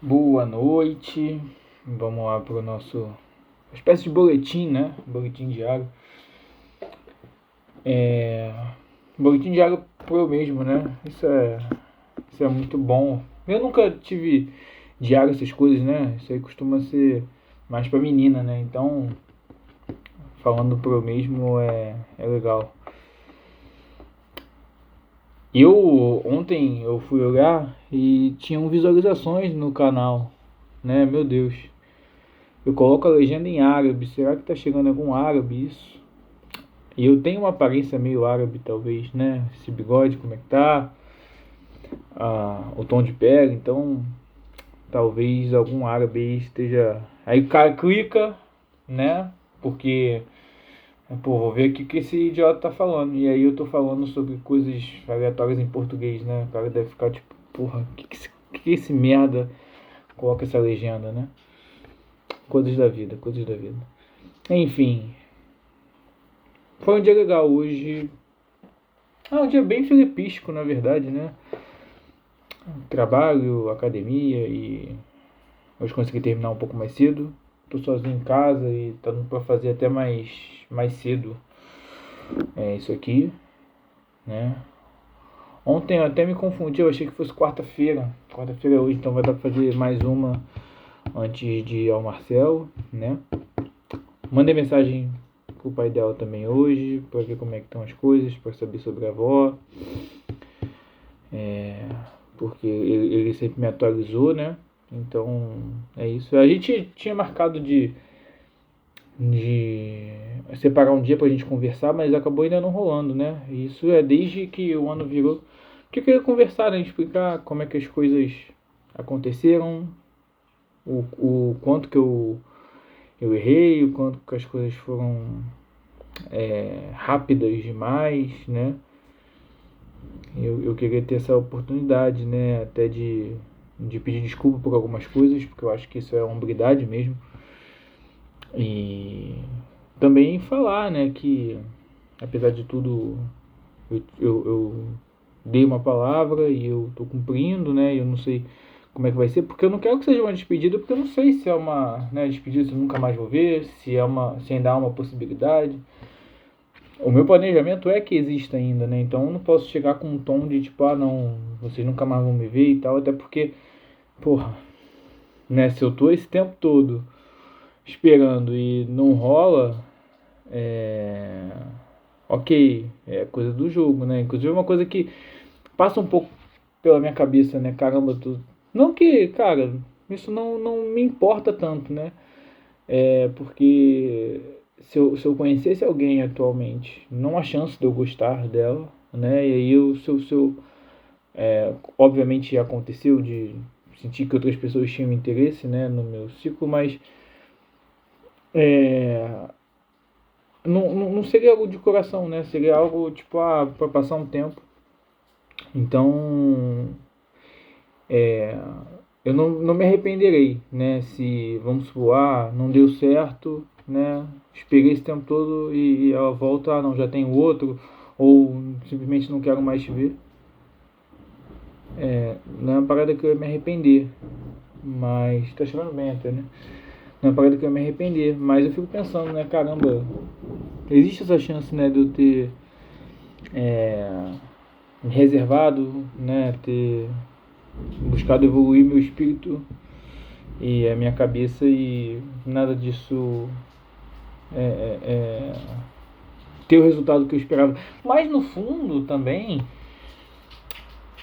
Boa noite, vamos lá para o nosso espécie de boletim, né? Boletim diário. Boletim diário pro eu mesmo, né? Isso é muito bom. Eu nunca tive diário essas coisas, né? Isso aí costuma ser mais pra menina, né? Então, falando pro eu mesmo é legal. Ontem eu fui olhar e tinham visualizações no canal, né? Meu Deus. Eu coloco a legenda em árabe. Será que tá chegando algum árabe isso? E eu tenho uma aparência meio árabe, talvez, né? Esse bigode, como é que tá? O tom de pele, então talvez algum árabe aí esteja. Aí o cara clica, né? Porque, pô, vou ver aqui o que esse idiota tá falando. E aí eu tô falando sobre coisas aleatórias em português, né? O cara deve ficar tipo, porra, que esse merda coloca essa legenda, né? Coisas da vida, coisas da vida. Enfim, foi um dia legal hoje. Um dia bem filipístico, na verdade, né? Trabalho, academia e hoje consegui terminar um pouco mais cedo. Tô sozinho em casa e tá dando pra fazer até mais cedo isso aqui, né? Ontem eu até me confundi, eu achei que fosse quarta-feira. Quarta-feira é hoje, então vai dar pra fazer mais uma antes de ir ao Marcel, né? Mandei mensagem pro pai dela também hoje, pra ver como é que estão as coisas, pra saber sobre a avó. Porque ele sempre me atualizou, né? Então é isso. A gente tinha marcado de separar um dia pra gente conversar, mas acabou ainda não rolando, né? E isso é desde que o ano virou. Porque eu queria conversar, né? Explicar como é que as coisas aconteceram, o quanto que eu errei, o quanto que as coisas foram rápidas demais, né? Eu queria ter essa oportunidade, né? Até de pedir desculpa por algumas coisas, porque eu acho que isso é hombridade mesmo. E também falar, né, que apesar de tudo eu dei uma palavra e eu tô cumprindo, né? E eu não sei como é que vai ser, porque eu não quero que seja uma despedida, porque eu não sei se é uma, né, despedida que eu nunca mais vou ver, se ainda há uma possibilidade. O meu planejamento é que exista ainda, né? Então eu não posso chegar com um tom de tipo, não, vocês nunca mais vão me ver e tal, até porque, porra, né, se eu tô esse tempo todo esperando e não rola, ok, é coisa do jogo, né? Inclusive é uma coisa que passa um pouco pela minha cabeça, né? Caramba, não que, cara, isso não me importa tanto, né? Porque se eu conhecesse alguém atualmente, não há chance de eu gostar dela, né? E aí obviamente aconteceu de sentir que outras pessoas tinham interesse, né, no meu ciclo, mas é, não seria algo de coração, né? Seria algo tipo, para passar um tempo. Então, eu não me arrependerei, né? Se, vamos supor, não deu certo, né? Esperei esse tempo todo e ela volta, não, já tem outro, ou simplesmente não quero mais te ver. Não é uma parada que eu ia me arrepender, mas tá chegando bem até, né? Não é uma parada que eu ia me arrepender, mas eu fico pensando, né? Caramba, existe essa chance, né, de eu ter me reservado, né? Ter buscado evoluir meu espírito e a minha cabeça e nada disso ter o resultado que eu esperava. Mas no fundo também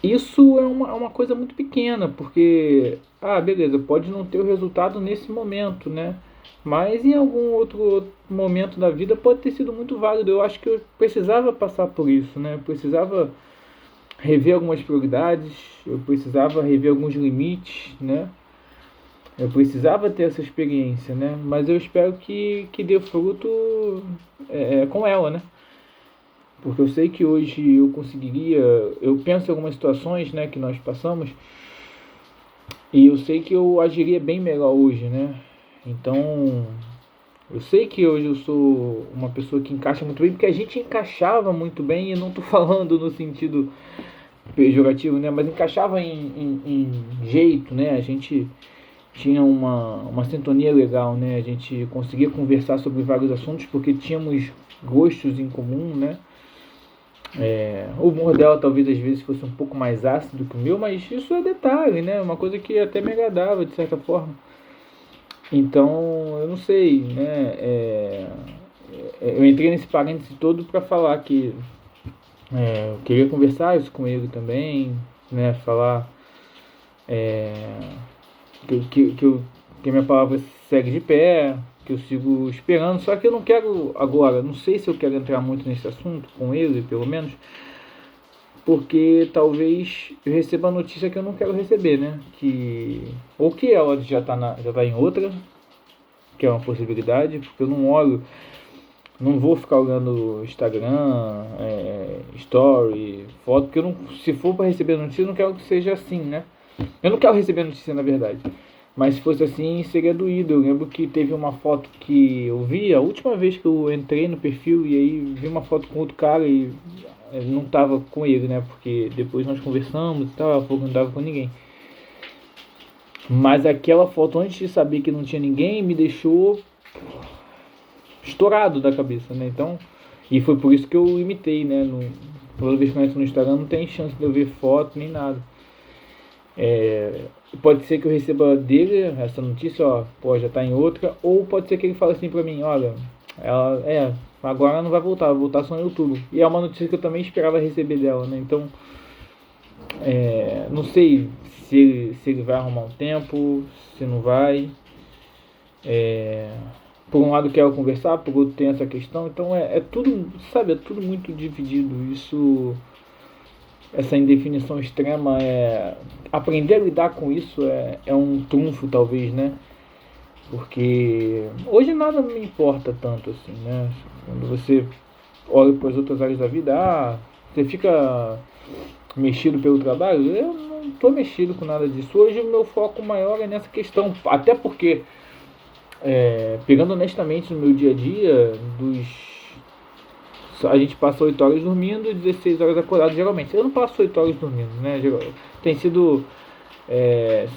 isso é uma coisa muito pequena, porque beleza, pode não ter o resultado nesse momento, né? Mas em algum outro momento da vida pode ter sido muito válido. Eu acho que eu precisava passar por isso, né? Eu precisava rever algumas prioridades, eu precisava rever alguns limites, né? Eu precisava ter essa experiência, né? Mas eu espero que dê fruto com ela, né? Porque eu sei que hoje eu conseguiria, eu penso em algumas situações, né, que nós passamos, e eu sei que eu agiria bem melhor hoje, né? Então, eu sei que hoje eu sou uma pessoa que encaixa muito bem, porque a gente encaixava muito bem, e não tô falando no sentido pejorativo, né? Mas encaixava em jeito, né? A gente tinha uma sintonia legal, né? A gente conseguia conversar sobre vários assuntos porque tínhamos gostos em comum, né? O humor dela talvez às vezes fosse um pouco mais ácido que o meu, mas isso é detalhe, né? Uma coisa que até me agradava de certa forma. Então, eu não sei, né? Eu entrei nesse parêntese todo para falar que eu queria conversar isso com ele também, né? Falar que a minha palavra segue de pé, que eu sigo esperando, só que eu não quero agora, não sei se eu quero entrar muito nesse assunto com ele, pelo menos, porque talvez eu receba a notícia que eu não quero receber, né? Ou que ela já tá em outra, que é uma possibilidade, porque eu não olho, não vou ficar olhando Instagram, story, foto, porque eu não, se for para receber notícia, eu não quero que seja assim, né? Eu não quero receber notícia, na verdade. Mas se fosse assim, seria doído. Eu lembro que teve uma foto que eu vi, a última vez que eu entrei no perfil, e aí vi uma foto com outro cara e não tava com ele, né? Porque depois nós conversamos e tal, ela falou que não tava com ninguém. Mas aquela foto, antes de saber que não tinha ninguém, me deixou estourado da cabeça, né? Então, e foi por isso que eu imitei, né? Toda vez que eu entro no Instagram, não tem chance de eu ver foto nem nada. Pode ser que eu receba dele essa notícia, ó, pô, já tá em outra, ou pode ser que ele fale assim pra mim, olha, agora não vai voltar só em outubro. E é uma notícia que eu também esperava receber dela, né? Então, não sei se ele vai arrumar um tempo, se não vai. Por um lado quero conversar, por outro tem essa questão, então é tudo, sabe, é tudo muito dividido. Essa indefinição extrema, aprender a lidar com isso é um trunfo talvez, né? Porque hoje nada me importa tanto assim, né? Quando você olha para as outras áreas da vida, você fica mexido pelo trabalho. Eu não estou mexido com nada disso. Hoje o meu foco maior é nessa questão, até porque pegando honestamente no meu dia a dia, a gente passa 8 horas dormindo e 16 horas acordado geralmente. Eu não passo 8 horas dormindo, né? Tem sido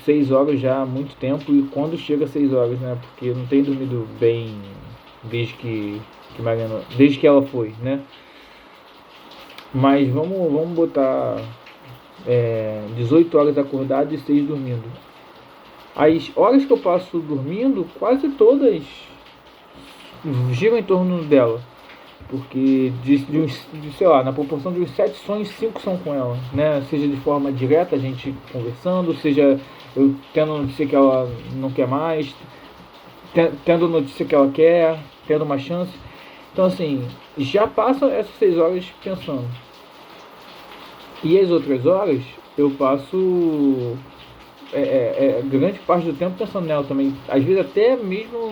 6 horas já há muito tempo, e quando chega 6 horas, né? Porque eu não tenho dormido bem desde que Mariana, desde que ela foi, né? Mas vamos botar 18 horas acordado e 6 dormindo. As horas que eu passo dormindo, quase todas giram em torno dela. Porque sei lá, na proporção de uns 7 sonhos, 5 são com ela, né? Seja de forma direta, a gente conversando, seja eu tendo notícia que ela não quer mais, tendo notícia que ela quer, tendo uma chance. Então assim, já passa essas 6 horas pensando. E as outras horas eu passo grande parte do tempo pensando nela também. Às vezes até mesmo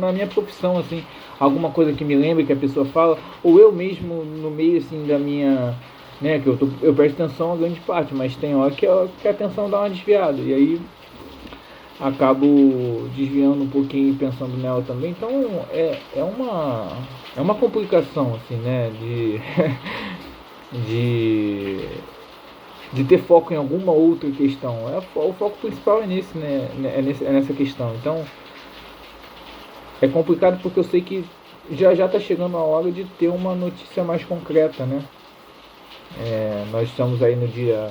na minha profissão, assim, alguma coisa que me lembre que a pessoa fala, ou eu mesmo no meio assim da minha, né, que eu presto atenção a grande parte, mas tem hora que a atenção dá uma desviada, e aí acabo desviando um pouquinho e pensando nela também. Então é uma complicação assim, né, de de ter foco em alguma outra questão. O foco principal é nesse, né? É nessa questão. Então é complicado porque eu sei que já está chegando a hora de ter uma notícia mais concreta, né? Nós estamos aí no dia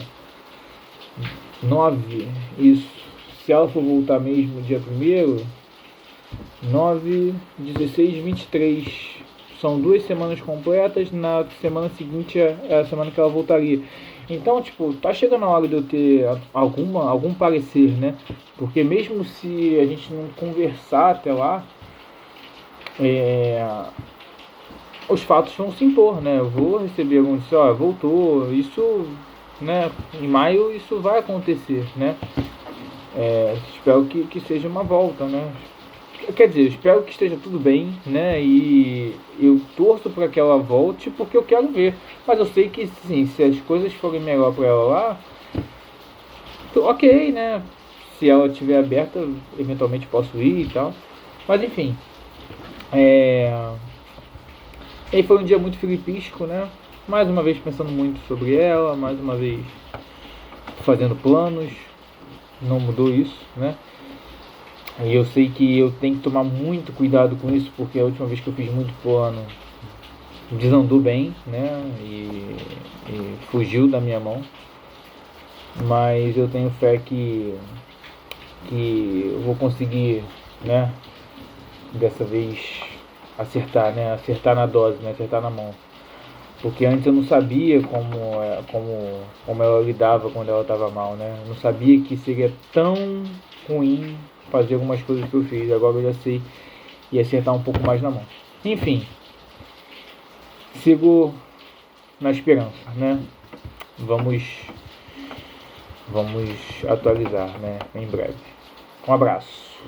9, isso. Se ela for voltar mesmo dia 1º, 9, 16, 23. São 2 semanas completas, na semana seguinte é a semana que ela voltaria. Então, tipo, tá chegando a hora de eu ter algum parecer, né? Porque mesmo se a gente não conversar até lá, os fatos vão se impor, né? Eu vou receber algum notícia, voltou, isso, né? Em maio isso vai acontecer, né? Espero que seja uma volta, né? Quer dizer, eu espero que esteja tudo bem, né? E eu torço para que ela volte porque eu quero ver. Mas eu sei que sim, se as coisas forem melhor para ela lá, ok, né? Se ela estiver aberta, eventualmente posso ir e tal. Mas enfim. E foi um dia muito filipístico, né? mais uma vez pensando muito sobre ela, mais uma vez fazendo planos, não mudou isso, né? E eu sei que eu tenho que tomar muito cuidado com isso, porque a última vez que eu fiz muito plano desandou bem, né? E fugiu da minha mão. Mas eu tenho fé que eu vou conseguir, né? Dessa vez acertar, né? Acertar na dose, né? Acertar na mão. Porque antes eu não sabia como ela lidava quando ela estava mal, né? Eu não sabia que seria tão ruim fazer algumas coisas que eu fiz. Agora eu já sei e acertar um pouco mais na mão. Enfim, sigo na esperança, né? Vamos atualizar, né? Em breve. Um abraço.